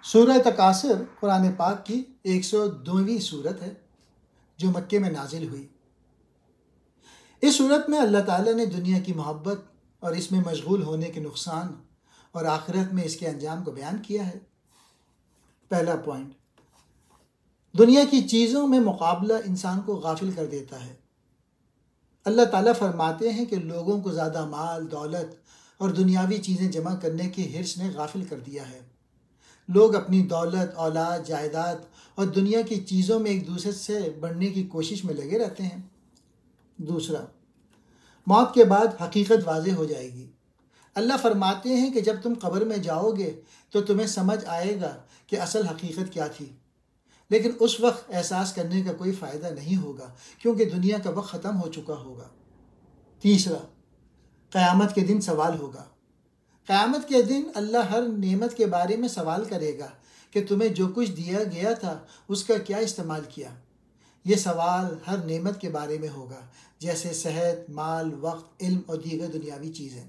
سورہ تکاثر قرآن پاک کی 102ویں صورت ہے جو مکے میں نازل ہوئی۔ اس صورت میں اللہ تعالیٰ نے دنیا کی محبت اور اس میں مشغول ہونے کے نقصان اور آخرت میں اس کے انجام کو بیان کیا ہے۔ پہلا پوائنٹ، دنیا کی چیزوں میں مقابلہ انسان کو غافل کر دیتا ہے۔ اللہ تعالیٰ فرماتے ہیں کہ لوگوں کو زیادہ مال، دولت اور دنیاوی چیزیں جمع کرنے کی حرص نے غافل کر دیا ہے۔ لوگ اپنی دولت، اولاد، جائیداد اور دنیا کی چیزوں میں ایک دوسرے سے بڑھنے کی کوشش میں لگے رہتے ہیں۔ دوسرا، موت کے بعد حقیقت واضح ہو جائے گی۔ اللہ فرماتے ہیں کہ جب تم قبر میں جاؤ گے تو تمہیں سمجھ آئے گا کہ اصل حقیقت کیا تھی، لیکن اس وقت احساس کرنے کا کوئی فائدہ نہیں ہوگا کیونکہ دنیا کا وقت ختم ہو چکا ہوگا۔ تیسرا، قیامت کے دن سوال ہوگا۔ قیامت کے دن اللہ ہر نعمت کے بارے میں سوال کرے گا کہ تمہیں جو کچھ دیا گیا تھا اس کا کیا استعمال کیا۔ یہ سوال ہر نعمت کے بارے میں ہوگا، جیسے صحت، مال، وقت، علم اور دیگر دنیاوی چیزیں۔